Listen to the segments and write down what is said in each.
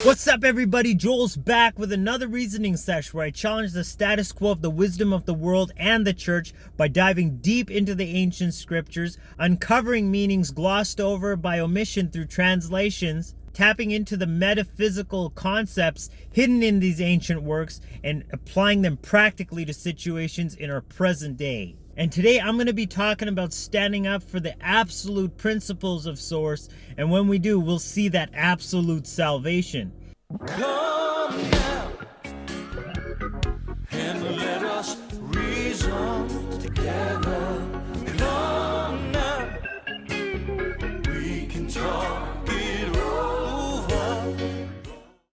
What's up, everybody? Joel's back with another reasoning sesh where I challenge the status quo of the wisdom of the world and the church by diving deep into the ancient scriptures, uncovering meanings glossed over by omission through translations, tapping into the metaphysical concepts hidden in these ancient works, and applying them practically to situations in our present day. And today I'm going to be talking about standing up for the absolute principles of Source, and when we do, we'll see that absolute salvation. Come now and let us reason together. Come now, we can talk it over.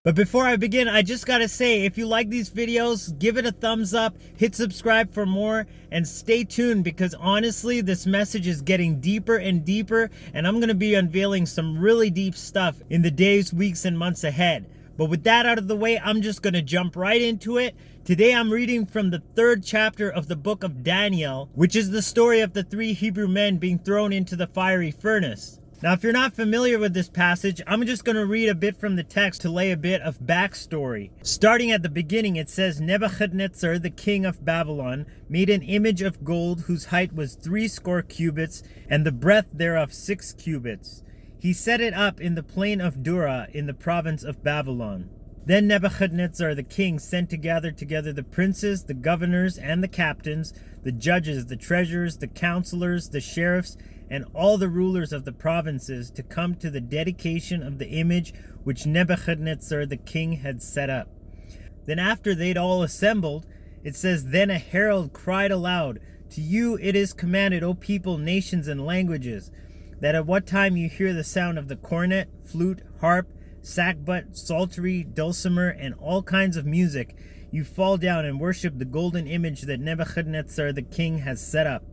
But before I begin, I just gotta say, if you like these videos, give it a thumbs up, hit subscribe for more, and stay tuned because honestly, this message is getting deeper and deeper, and I'm gonna be unveiling some really deep stuff in the days, weeks, and months ahead. But with that out of the way, I'm just gonna jump right into it. Today I'm reading from the 3rd chapter of the book of Daniel, which is the story of the 3 Hebrew men being thrown into the fiery furnace. Now, if you're not familiar with this passage, I'm just going to read a bit from the text to lay a bit of backstory. Starting at the beginning, it says, Nebuchadnezzar, the king of Babylon, made an image of gold whose height was 60 cubits, and the breadth thereof 6 cubits. He set it up in the plain of Dura in the province of Babylon. Then Nebuchadnezzar the king sent to gather together the princes, the governors, and the captains, the judges, the treasurers, the counselors, the sheriffs, and all the rulers of the provinces to come to the dedication of the image which Nebuchadnezzar the king had set up. Then after they'd all assembled, it says, Then a herald cried aloud, To you it is commanded, O people, nations, and languages, that at what time you hear the sound of the cornet, flute, harp, sackbut, psaltery, dulcimer, and all kinds of music, you fall down and worship the golden image that Nebuchadnezzar the king has set up.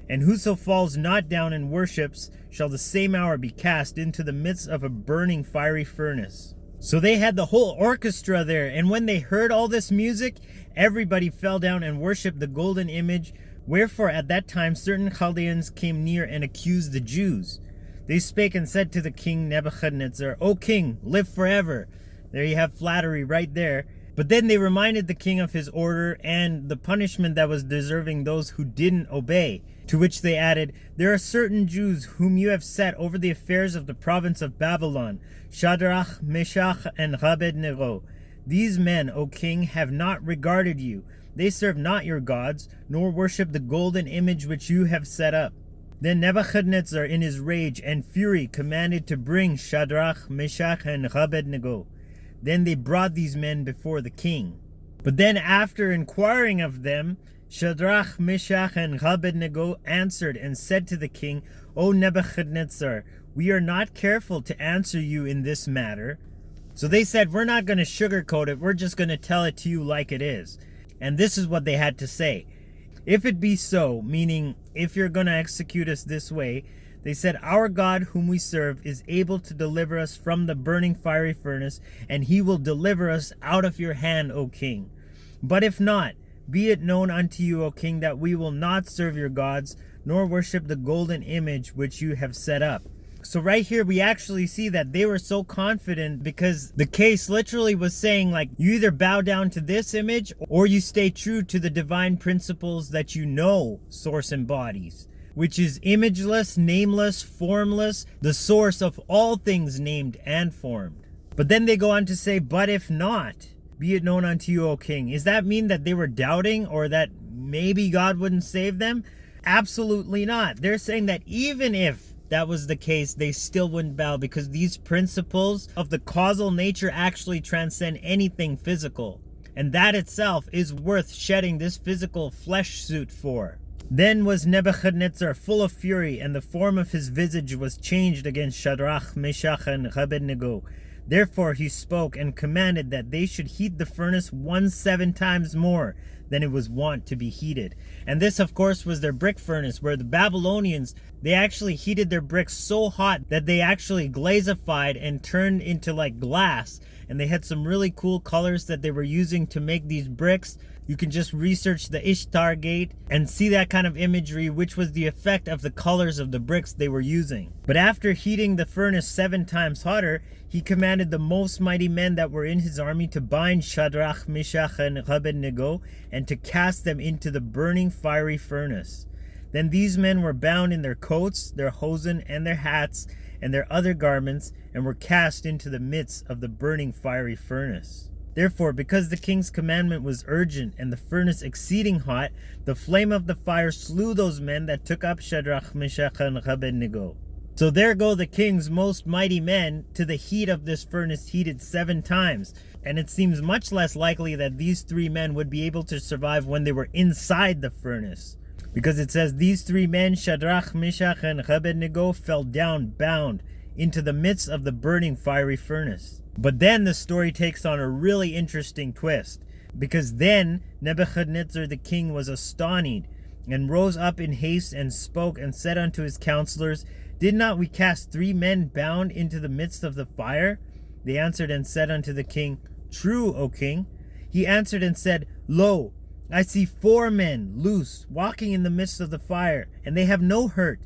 And whoso falls not down and worships shall the same hour be cast into the midst of a burning fiery furnace. So they had the whole orchestra there, and when they heard all this music, everybody fell down and worshipped the golden image. Wherefore at that time certain Chaldeans came near and accused the Jews. They spake and said to the king Nebuchadnezzar, O king, live forever. There you have flattery right there. But then they reminded the king of his order and the punishment that was deserving those who didn't obey. To which they added, There are certain Jews whom you have set over the affairs of the province of Babylon, Shadrach, Meshach, and Abednego. These men, O king, have not regarded you. They serve not your gods, nor worship the golden image which you have set up. Then Nebuchadnezzar in his rage and fury commanded to bring Shadrach, Meshach, and Abednego. Then they brought these men before the king. But then after inquiring of them, Shadrach, Meshach, and Abednego answered and said to the king, O Nebuchadnezzar, we are not careful to answer you in this matter. So they said, we're not going to sugarcoat it, we're just going to tell it to you like it is. And this is what they had to say. If it be so, meaning if you're going to execute us this way, they said, Our God whom we serve is able to deliver us from the burning fiery furnace, and he will deliver us out of your hand, O king. But if not, be it known unto you, O king, that we will not serve your gods, nor worship the golden image which you have set up. So right here, we actually see that they were so confident because the case literally was saying, like, you either bow down to this image or you stay true to the divine principles that you know Source embodies, which is imageless, nameless, formless, the source of all things named and formed. But then they go on to say, but if not, be it known unto you, O king. Does that mean that they were doubting or that maybe God wouldn't save them? Absolutely not. They're saying that even if that was the case, they still wouldn't bow because these principles of the causal nature actually transcend anything physical. And that itself is worth shedding this physical flesh suit for. Then was Nebuchadnezzar full of fury, and the form of his visage was changed against Shadrach, Meshach, and Abednego. Therefore he spoke and commanded that they should heat the furnace 17 times more than it was wont to be heated. And this, of course, was their brick furnace, where the Babylonians, They actually heated their bricks so hot that they actually glazified and turned into like glass. And they had some really cool colors that they were using to make these bricks. You can just research the Ishtar Gate and see that kind of imagery, which was the effect of the colors of the bricks they were using. But after heating the furnace 7 times hotter, he commanded the most mighty men that were in his army to bind Shadrach, Meshach, and Abednego and to cast them into the burning fiery furnace. Then these men were bound in their coats, their hosen, and their hats, and their other garments, and were cast into the midst of the burning fiery furnace. Therefore, because the king's commandment was urgent and the furnace exceeding hot, the flame of the fire slew those men that took up Shadrach, Meshach, and Abednego. So there go the king's most mighty men to the heat of this furnace heated 7 times. And it seems much less likely that these 3 men would be able to survive when they were inside the furnace. Because it says, these 3 men, Shadrach, Meshach, and Abednego, fell down bound into the midst of the burning fiery furnace. But then the story takes on a really interesting twist. Because then Nebuchadnezzar the king was astonished, and rose up in haste, and spoke, and said unto his counselors, Did not we cast 3 men bound into the midst of the fire? They answered and said unto the king, True, O king. He answered and said, Lo, I see 4 men loose, walking in the midst of the fire, and they have no hurt,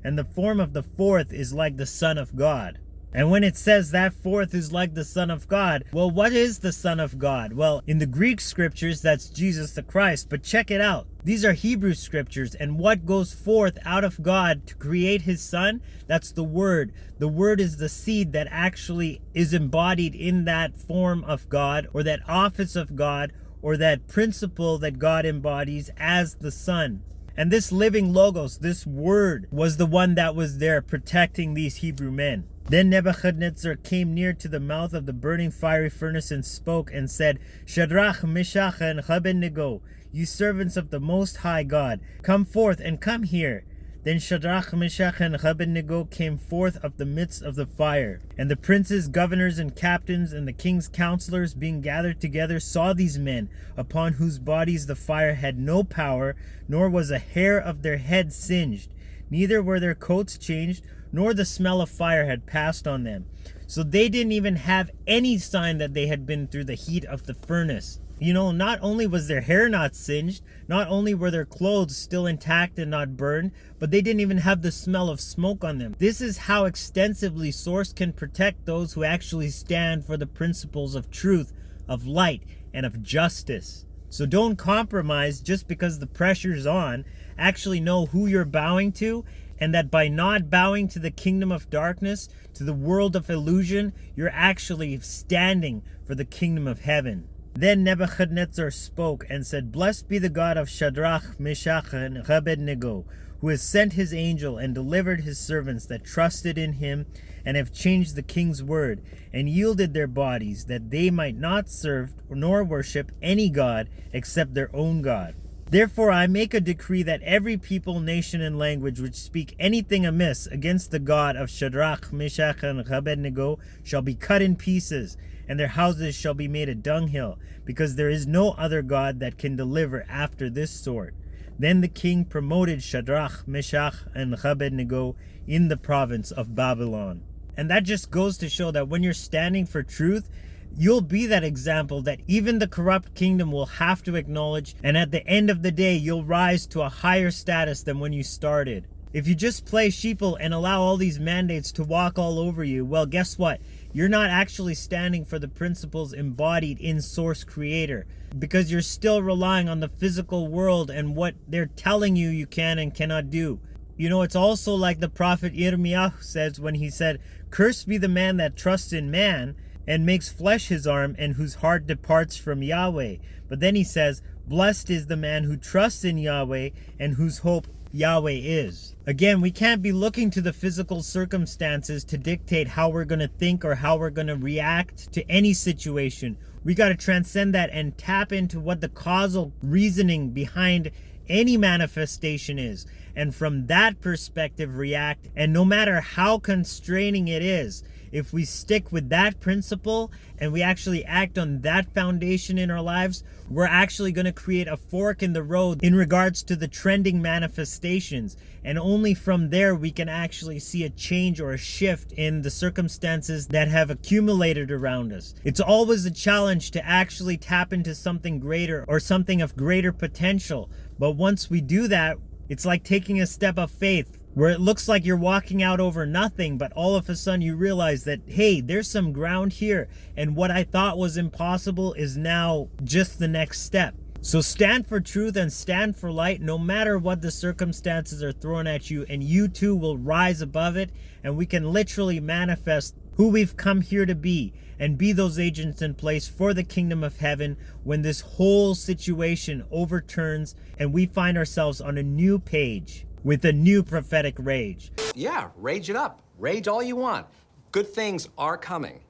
and the form of the 4th is like the Son of God. And when it says that 4th is like the Son of God, well, what is the Son of God? Well, in the Greek scriptures, that's Jesus the Christ. But check it out. These are Hebrew scriptures, and what goes forth out of God to create his Son? That's the Word. The Word is the seed that actually is embodied in that form of God, or that office of God, or that principle that God embodies as the Son. And this living logos, this Word, was the one that was there protecting these Hebrew men. Then Nebuchadnezzar came near to the mouth of the burning fiery furnace and spoke and said, Shadrach, Meshach, and Abednego, you servants of the Most High God, come forth and come here. Then Shadrach, Meshach, and Abednego came forth of the midst of the fire. And the princes, governors, and captains, and the king's counselors, being gathered together, saw these men, upon whose bodies the fire had no power, nor was a hair of their head singed, neither were their coats changed, nor the smell of fire had passed on them. So they didn't even have any sign that they had been through the heat of the furnace. You know, not only was their hair not singed, not only were their clothes still intact and not burned, but they didn't even have the smell of smoke on them. This is how extensively Source can protect those who actually stand for the principles of truth, of light, and of justice. So don't compromise just because the pressure's on. Actually know who you're bowing to, and that by not bowing to the kingdom of darkness, to the world of illusion, you're actually standing for the kingdom of heaven. Then Nebuchadnezzar spoke and said, Blessed be the God of Shadrach, Meshach, and Abednego, who has sent his angel and delivered his servants that trusted in him and have changed the king's word and yielded their bodies that they might not serve nor worship any god except their own God. Therefore I make a decree that every people, nation, and language which speak anything amiss against the God of Shadrach, Meshach, and Abednego shall be cut in pieces, and their houses shall be made a dunghill, because there is no other God that can deliver after this sort. Then the king promoted Shadrach, Meshach, and Abednego in the province of Babylon. And that just goes to show that when you're standing for truth, you'll be that example that even the corrupt kingdom will have to acknowledge, and at the end of the day, you'll rise to a higher status than when you started. If you just play sheeple and allow all these mandates to walk all over you, well, guess what? You're not actually standing for the principles embodied in Source Creator, because you're still relying on the physical world and what they're telling you you can and cannot do. You know, it's also like the prophet Yirmiyahu says when he said, Cursed be the man that trusts in man, and makes flesh his arm, and whose heart departs from Yahweh. But then he says, Blessed is the man who trusts in Yahweh, and whose hope Yahweh is. Again, we can't be looking to the physical circumstances to dictate how we're going to think or how we're going to react to any situation. We got to transcend that and tap into what the causal reasoning behind any manifestation is. And from that perspective, react. And no matter how constraining it is, if we stick with that principle and we actually act on that foundation in our lives, we're actually going to create a fork in the road in regards to the trending manifestations. And only from there we can actually see a change or a shift in the circumstances that have accumulated around us. It's always a challenge to actually tap into something greater or something of greater potential. But once we do that, it's like taking a step of faith where it looks like you're walking out over nothing, but all of a sudden you realize that, hey, there's some ground here, and what I thought was impossible is now just the next step. So stand for truth and stand for light no matter what the circumstances are thrown at you, and you too will rise above it, and we can literally manifest who we've come here to be and be those agents in place for the kingdom of heaven when this whole situation overturns and we find ourselves on a new page with a new prophetic rage. Yeah, rage it up. Rage all you want. Good things are coming.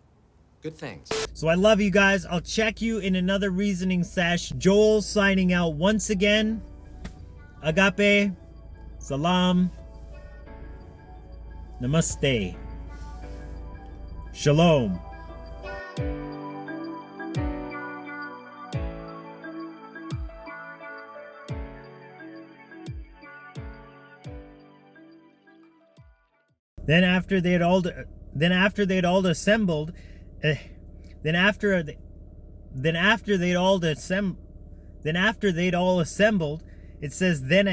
Good things. So I love you guys. I'll check you in another reasoning sesh. Joel signing out once again. Agape. Salaam. Namaste. Shalom. Then after they'd all assembled, then after they'd all assembled, it says then